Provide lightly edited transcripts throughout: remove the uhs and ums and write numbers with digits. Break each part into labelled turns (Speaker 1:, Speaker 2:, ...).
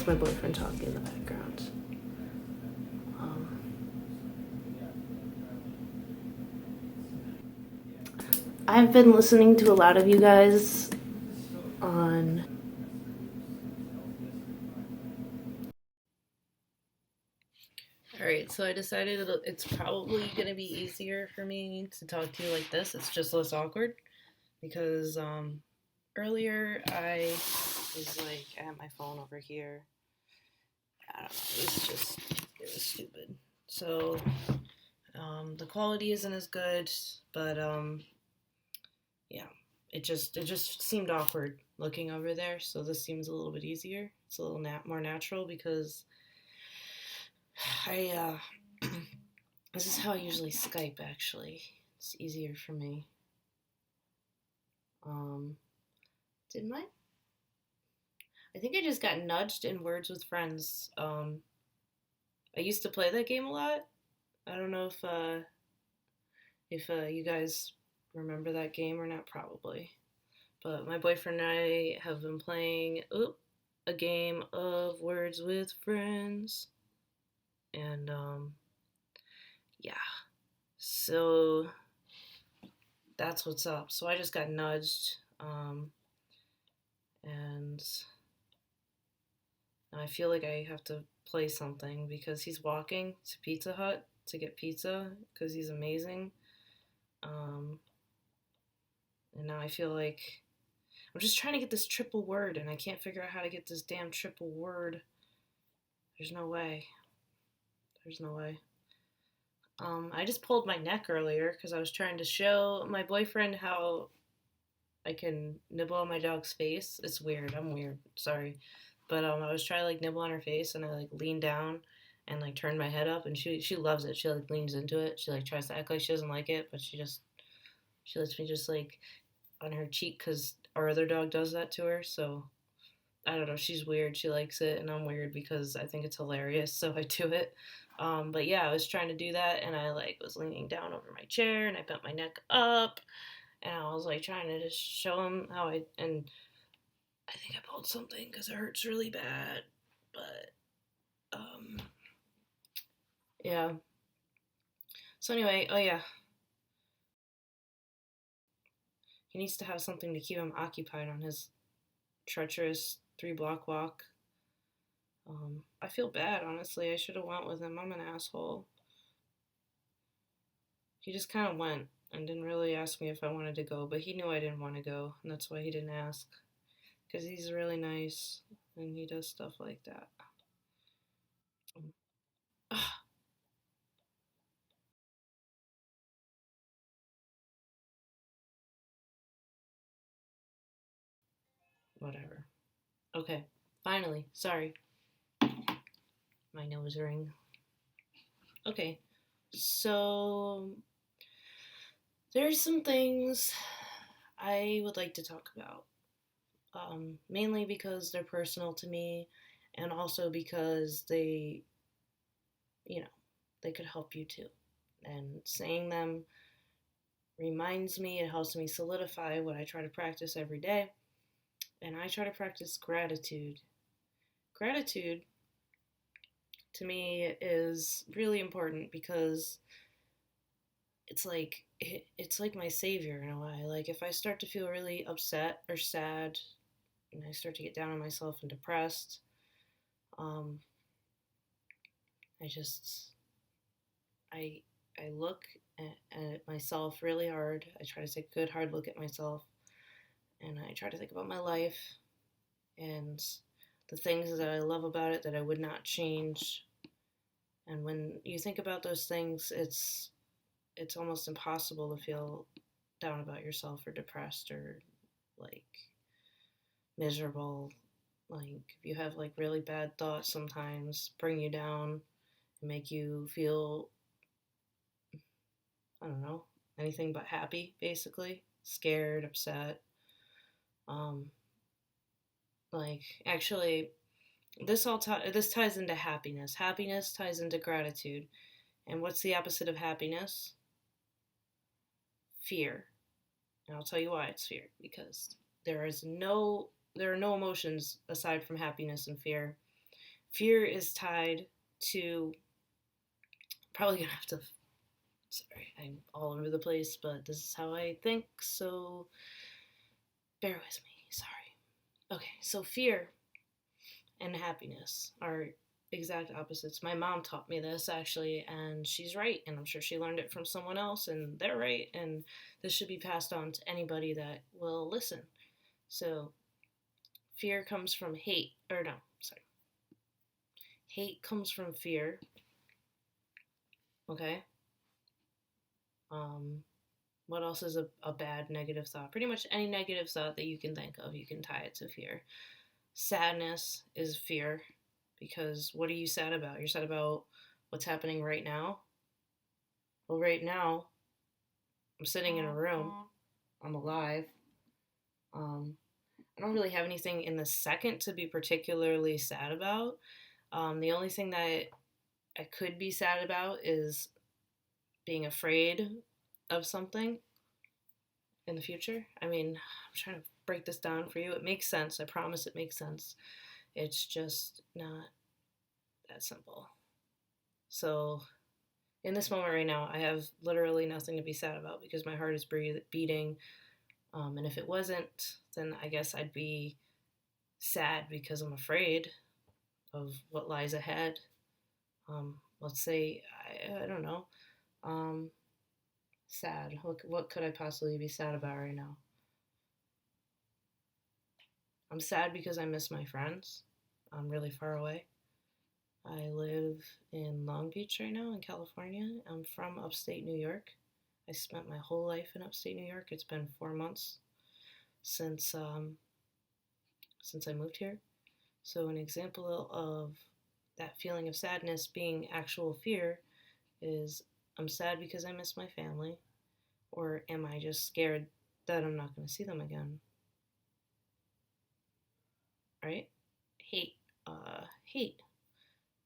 Speaker 1: my boyfriend talking in the background. I've been listening to a lot of you guys on Alright, so I decided it's probably going to be easier for me to talk to you like this. It's just less awkward because earlier I was like, I had my phone over here. I don't know, it was stupid. So the quality isn't as good, but yeah, it just seemed awkward looking over there. So this seems a little bit easier. It's a little more natural because I this is how I usually Skype actually. It's easier for me. Um, did my I think I just got nudged in Words with Friends. I used to play that game a lot. I don't know if you guys remember that game or not, probably. But my boyfriend and I have been playing a game of Words with Friends, and yeah. So that's what's up. So I just got nudged, and I feel like I have to play something because he's walking to Pizza Hut to get pizza because he's amazing. Um, and now I feel like I'm just trying to get this triple word and I can't figure out how to get this damn triple word. There's no way. There's no way. I just pulled my neck earlier because I was trying to show my boyfriend how I can nibble on my dog's face. It's weird. I'm weird. Sorry. But I was trying to like nibble on her face and I like leaned down and like turned my head up and she loves it. She like leans into it. She like tries to act like she doesn't like it, but she lets me just like on her cheek because our other dog does that to her. So I don't know. She's weird. She likes it, and I'm weird because I think it's hilarious. So I do it. But yeah, I was trying to do that, and I like was leaning down over my chair, and I bent my neck up, and I was like trying to just show him how and I think I pulled something because it hurts really bad. But yeah. So anyway, oh yeah, he needs to have something to keep him occupied on his treacherous 3 block walk. I feel bad, honestly. I should have went with him. I'm an asshole. He just kind of went and didn't really ask me if I wanted to go, but he knew I didn't want to go, and that's why he didn't ask. Because he's really nice and he does stuff like that. Whatever. Okay, finally. Sorry. My nose ring. Okay, so there's some things I would like to talk about. Mainly because they're personal to me, and also because you know, they could help you too. And saying them reminds me, it helps me solidify what I try to practice every day. And I try to practice gratitude. Gratitude to me is really important because it's like my savior in a way. Like if I start to feel really upset or sad and I start to get down on myself and depressed, um, I just I I look at myself really hard. I try to take a good hard look at myself and I try to think about my life and the things that I love about it that I would not change. And when you think about those things, it's almost impossible to feel down about yourself or depressed or like miserable. Like if you have like really bad thoughts sometimes bring you down and make you feel I don't know, anything but happy basically, scared, upset. Um like actually this ties into happiness. Happiness ties into gratitude. And what's the opposite of happiness? Fear. And I'll tell you why it's fear. Because there are no emotions aside from happiness and fear. fear is tied to, probably gonna have to, sorry, I'm all over the place, but this is how I think, so bear with me. Sorry. Okay, so fear and happiness are exact opposites. My mom taught me this actually, and she's right, and I'm sure she learned it from someone else, and they're right, and this should be passed on to anybody that will listen. So, fear comes from hate, or no, sorry. Hate comes from fear, okay? Um, what else is a bad negative thought? Pretty much any negative thought that you can think of, you can tie it to fear. Sadness is fear, because what are you sad about? You're sad about what's happening right now? Well, right now, I'm sitting in a room, I'm alive. I don't really have anything in the second to be particularly sad about. The only thing that I could be sad about is being afraid of something in the future. I mean, I'm trying to break this down for you. It makes sense. I promise it makes sense. It's just not that simple. So, in this moment right now, I have literally nothing to be sad about because my heart is beating. And if it wasn't, then I guess I'd be sad because I'm afraid of what lies ahead. Let's say, I don't know. Sad. What could I possibly be sad about right now? I'm sad because I miss my friends. I'm really far away. I live in Long Beach right now in California. I'm from upstate New York. I spent my whole life in upstate New York. It's been 4 months since I moved here. So an example of that feeling of sadness being actual fear is, I'm sad because I miss my family, or am I just scared that I'm not going to see them again? Right? Hate. Hate.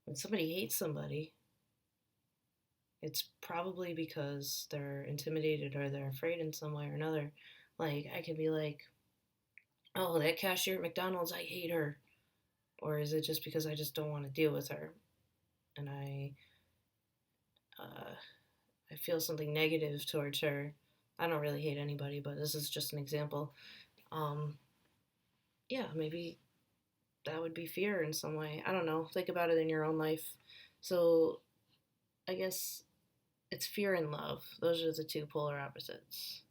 Speaker 1: When somebody hates somebody, it's probably because they're intimidated or they're afraid in some way or another. Like, I could be like, oh, that cashier at McDonald's, I hate her. Or is it just because I just don't want to deal with her? And uh, I feel something negative towards her. I don't really hate anybody, but this is just an example. Um, yeah, maybe that would be fear in some way. I don't know. Think about it in your own life. So I guess it's fear and love. Those are the two polar opposites.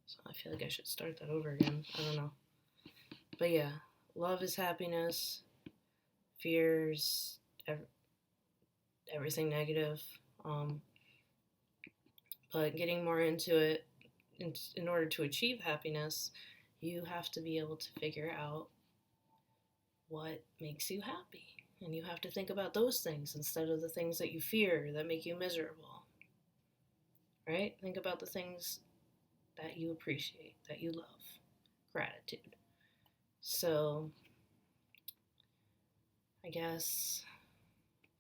Speaker 1: So I feel like I should start that over again. I don't know. But yeah, love is happiness. Fears everything negative. Um, but getting more into it, in order to achieve happiness, you have to be able to figure out what makes you happy. And you have to think about those things instead of the things that you fear that make you miserable. Right? Think about the things that you appreciate, that you love. Gratitude. So, I guess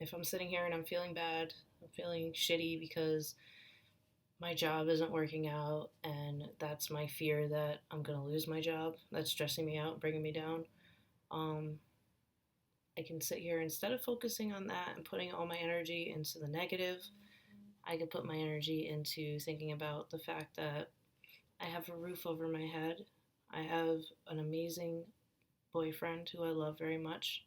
Speaker 1: if I'm sitting here and I'm feeling bad, I'm feeling shitty because my job isn't working out, and that's my fear that I'm going to lose my job, that's stressing me out, bringing me down. I can sit here, instead of focusing on that and putting all my energy into the negative, I can put my energy into thinking about the fact that I have a roof over my head. I have an amazing boyfriend who I love very much.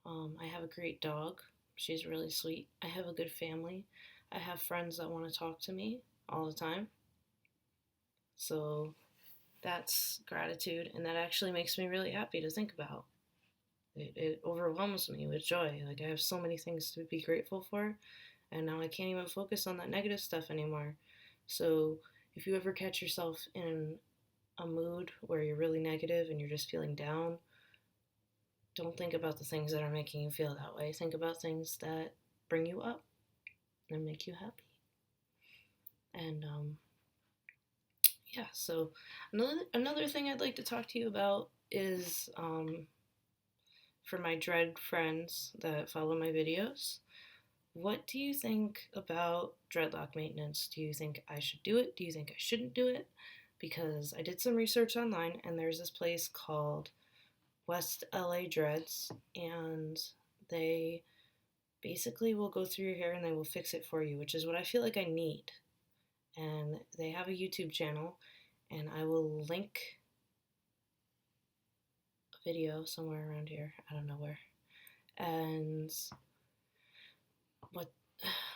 Speaker 1: I have a great dog. She's really sweet. I have a good family. I have friends that want to talk to me all the time. So that's gratitude, and that actually makes me really happy to think about. It overwhelms me with joy. Like, I have so many things to be grateful for, and now I can't even focus on that negative stuff anymore. So if you ever catch yourself in a mood where you're really negative and you're just feeling down, don't think about the things that are making you feel that way. Think about things that bring you up and make you happy. And yeah, so another thing I'd like to talk to you about is for my dread friends that follow my videos. What do you think about dreadlock maintenance? Do you think I should do it? Do you think I shouldn't do it? Because I did some research online, and there's this place called West LA Dreads, and They basically will go through your hair and they will fix it for you, which is what I feel like I need. And they have a YouTube channel, and I will link a video somewhere around here. I don't know where. And what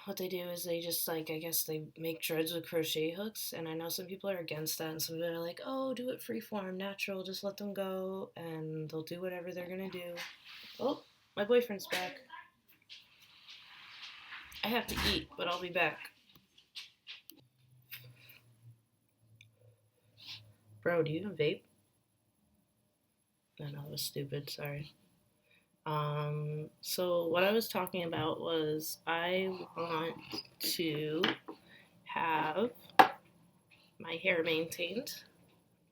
Speaker 1: what they do is they just, like, I guess they make dreads with crochet hooks, and I know some people are against that, and some people are like, oh, do it freeform, natural, just let them go, and they'll do whatever they're gonna do. Oh, my boyfriend's back. I have to eat, but I'll be back. Bro, do you vape? No, that was stupid, sorry. So what I was talking about was I want to have my hair maintained,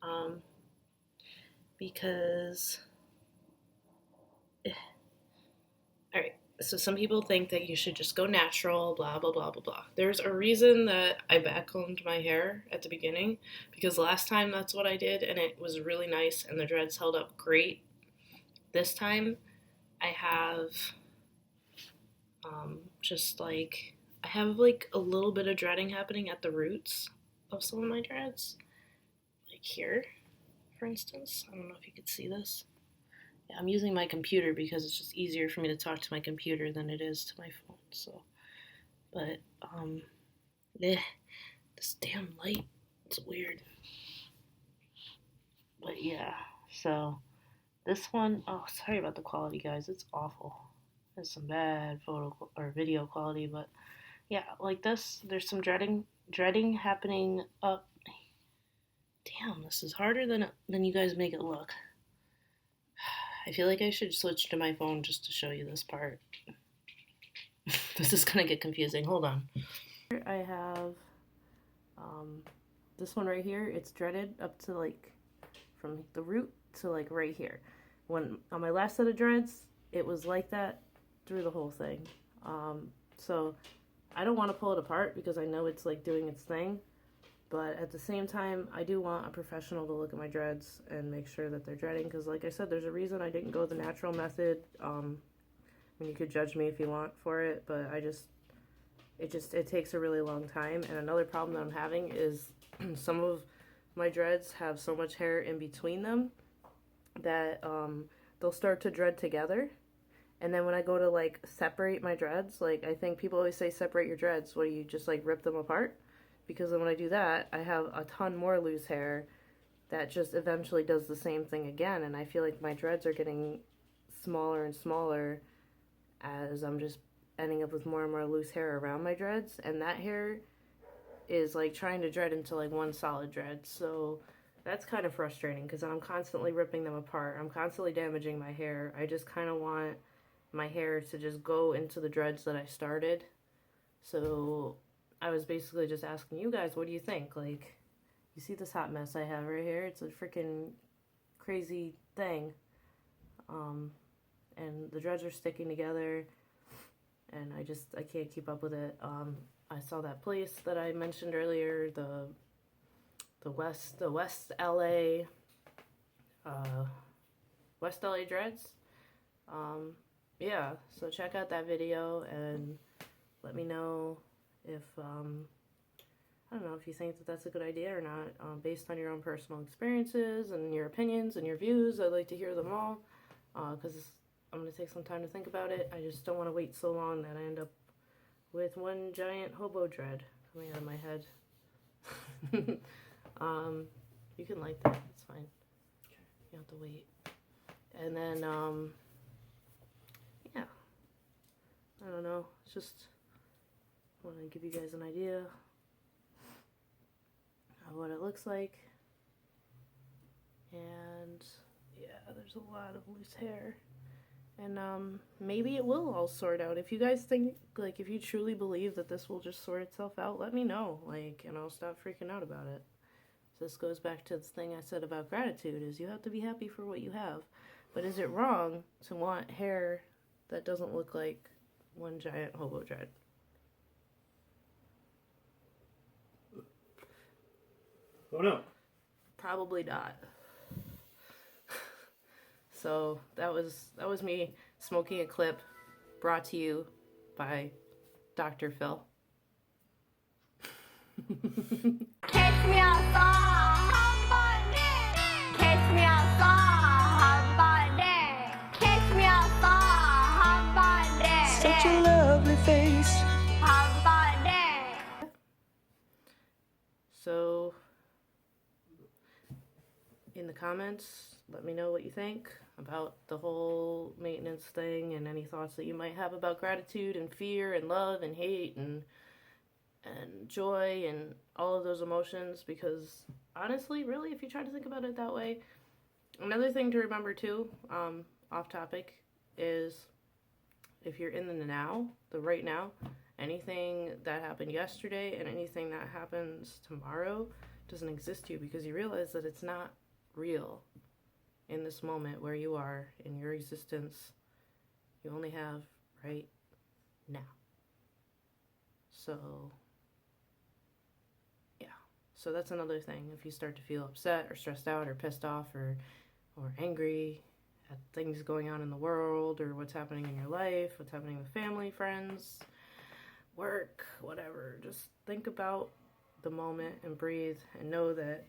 Speaker 1: um, because, all right, so some people think that you should just go natural, blah, blah, blah, blah, blah. There's a reason that I backcombed my hair at the beginning, because last time that's what I did, and it was really nice, and the dreads held up great. This time, I have, just like, I have like a little bit of dreading happening at the roots of some of my dreads. Like here, for instance. I don't know if you could see this. Yeah, I'm using my computer because it's just easier for me to talk to my computer than it is to my phone. So, but this damn light, it's weird. But yeah, so this one, oh, sorry about the quality, guys. It's awful. There's some bad photo or video quality, but yeah, like this, there's some dreading happening up. Damn, this is harder than you guys make it look. I feel like I should switch to my phone just to show you this part. This is gonna get confusing. Hold on. Here I have this one right here. It's dreaded up to like from the root to like right here. When on my last set of dreads, it was like that through the whole thing. So I don't want to pull it apart because I know it's like doing its thing. But at the same time, I do want a professional to look at my dreads and make sure that they're dreading. Because like I said, there's a reason I didn't go the natural method. I mean, you could judge me if you want for it, but it takes a really long time. And another problem that I'm having is some of my dreads have so much hair in between them that they'll start to dread together. And then when I go to like separate my dreads, like I think people always say separate your dreads. What do you just like rip them apart? Because then when I do that, I have a ton more loose hair that just eventually does the same thing again. And I feel like my dreads are getting smaller and smaller as I'm just ending up with more and more loose hair around my dreads. And that hair is like trying to dread into like one solid dread. So that's kind of frustrating because I'm constantly ripping them apart. I'm constantly damaging my hair. I just kind of want my hair to just go into the dreads that I started. So I was basically just asking you guys, what do you think? Like, you see this hot mess I have right here? It's a freaking crazy thing. And the dreads are sticking together, and I can't keep up with it. I saw that place that I mentioned earlier, the West LA, West LA dreads. Yeah, so check out that video and let me know if I don't know if you think that that's a good idea or not, based on your own personal experiences and your opinions and your views. I'd like to hear them all, because I'm going to take some time to think about it. I just don't want to wait so long that I end up with one giant hobo dread coming out of my head. You can like that, it's fine. You don't have to wait. And then, yeah, I don't know, it's just want to give you guys an idea of what it looks like. And yeah, there's a lot of loose hair. And maybe it will all sort out. If you guys think, like, if you truly believe that this will just sort itself out, let me know, like, and I'll stop freaking out about it. So this goes back to the thing I said about gratitude, is you have to be happy for what you have. But is it wrong to want hair that doesn't look like one giant hobo dread?
Speaker 2: Oh no.
Speaker 1: Probably not. So that was me smoking a clip brought to you by Dr. Phil.
Speaker 3: Catch me outside, how about that? Catch me outside, how about that? Catch me outside, how about that?
Speaker 4: Such a lovely face.
Speaker 3: How about that?
Speaker 1: So, in the comments, let me know what you think about the whole maintenance thing and any thoughts that you might have about gratitude and fear and love and hate and joy and all of those emotions, because honestly, really, if you try to think about it that way, another thing to remember too, off topic, is if you're in the now, the right now, anything that happened yesterday and anything that happens tomorrow doesn't exist to you, because you realize that it's not real in this moment where you are in your existence. You only have right now. So So that's another thing. If you start to feel upset or stressed out or pissed off or angry at things going on in the world or what's happening in your life, what's happening with family, friends, work, whatever, just think about the moment and breathe and know that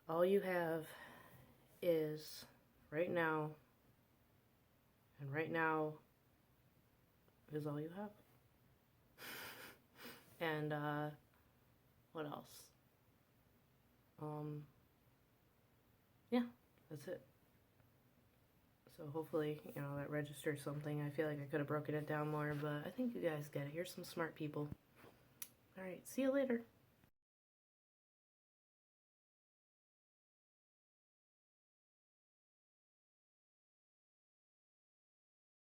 Speaker 1: all you have is right now, and right now is all you have. And what else? Yeah, that's it. So hopefully, that registers something. I feel like I could have broken it down more, but I think you guys get it. You're some smart people. All right, see you later.